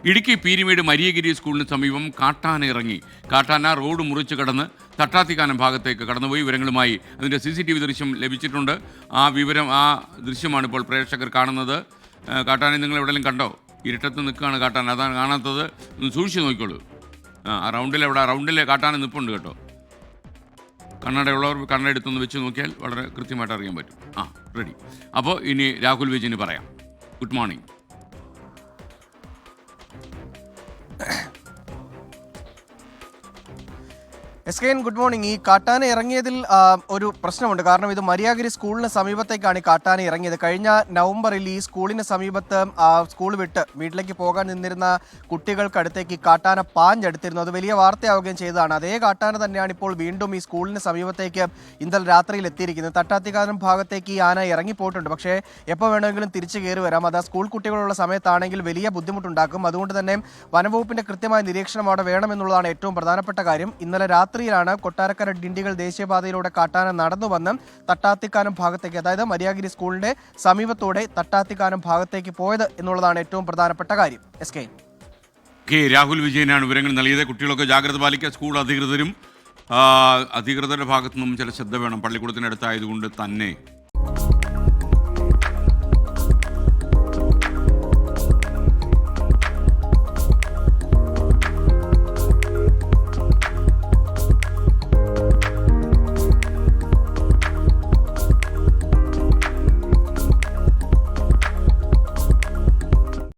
ഇടുക്കി പീരിമേട് മരിയഗിരി സ്കൂളിന് സമീപം കാട്ടാന ഇറങ്ങി. കാട്ടാന റോഡ് മുറിച്ച് കടന്ന് തട്ടാത്തിക്കാനം ഭാഗത്തേക്ക് കടന്നുപോയി. വിവരങ്ങളുമായി അതിൻ്റെ CCTV ദൃശ്യം ലഭിച്ചിട്ടുണ്ട്. ആ ദൃശ്യമാണ് ഇപ്പോൾ പ്രേക്ഷകർ കാണുന്നത്. കാട്ടാനെ നിങ്ങൾ എവിടെയെങ്കിലും കണ്ടോ? ഇരുട്ടത്ത് നിൽക്കുകയാണ് കാട്ടാന, അതാണ് കാണാത്തത്. ഒന്ന് സൂക്ഷിച്ച് നോക്കിക്കോളൂ. റൗണ്ടിലെ കാട്ടാന നിൽപ്പുണ്ട് കേട്ടോ. കണ്ണടയുള്ളവർ കണ്ണട എടുത്തൊന്ന് വെച്ച് നോക്കിയാൽ വളരെ കൃത്യമായിട്ട് അറിയാൻ പറ്റും. റെഡി. അപ്പോൾ ഇനി രാഹുൽ വിജയന് പറയാം. Good morning. Good morning. ഈ കാട്ടാന ഇറങ്ങിയതിൽ ഒരു പ്രശ്നമുണ്ട്. കാരണം ഇത് മരിയാഗിരി സ്കൂളിന് സമീപത്തേക്കാണ് ഈ കാട്ടാന ഇറങ്ങിയത്. കഴിഞ്ഞ നവംബറിൽ ഈ സ്കൂളിന് സമീപത്ത് സ്കൂൾ വിട്ട് വീട്ടിലേക്ക് പോകാൻ നിന്നിരുന്ന കുട്ടികൾക്കടുത്തേക്ക് ഈ കാട്ടാന പാഞ്ഞെടുത്തിരുന്നു. അത് വലിയ വാർത്തയാവുകയും ചെയ്തതാണ്. അതേ കാട്ടാന തന്നെയാണ് ഇപ്പോൾ വീണ്ടും ഈ സ്കൂളിന് സമീപത്തേക്ക് ഇന്നലെ രാത്രിയിൽ എത്തിയിരിക്കുന്നത്. തട്ടാത്തിക്കാനം ഭാഗത്തേക്ക് ഈ ആന ഇറങ്ങിപ്പോയിട്ടുണ്ട്. പക്ഷേ എപ്പോൾ വേണമെങ്കിലും തിരിച്ചു കയറി വരാം. അത് സ്കൂൾ കുട്ടികളുള്ള സമയത്താണെങ്കിൽ വലിയ ബുദ്ധിമുട്ടുണ്ടാക്കും. അതുകൊണ്ട് തന്നെ വനംവകുപ്പിന്റെ കൃത്യമായ നിരീക്ഷണം അവിടെ വേണമെന്നുള്ളതാണ് ഏറ്റവും പ്രധാനപ്പെട്ട കാര്യം. ഇന്നലെ രാത്രിയിലാണ് കൊട്ടാരക്കര ഡിണ്ടിഗൽ ദേശീയപാതയിലൂടെ കാട്ടാന നടന്നു വന്ന് തട്ടാത്തിക്കാനം ഭാഗത്തേക്ക്, അതായത് മരിയാഗിരി സ്കൂളിന്റെ സമീപത്തോടെ തട്ടാത്തിക്കാനം ഭാഗത്തേക്ക് പോയത് എന്നുള്ളതാണ് ഏറ്റവും പ്രധാനപ്പെട്ട കാര്യം. രാഹുൽ വിജയനാണ് വിവരങ്ങൾ നൽകിയത്. കുട്ടികളൊക്കെ ജാഗ്രത പാലിക്കുക. സ്കൂൾ അധികൃതരുടെ ഭാഗത്തു നിന്നും ചില ശ്രദ്ധ വേണം. പള്ളിക്കൂടത്തിനടുത്തായതുകൊണ്ട് തന്നെ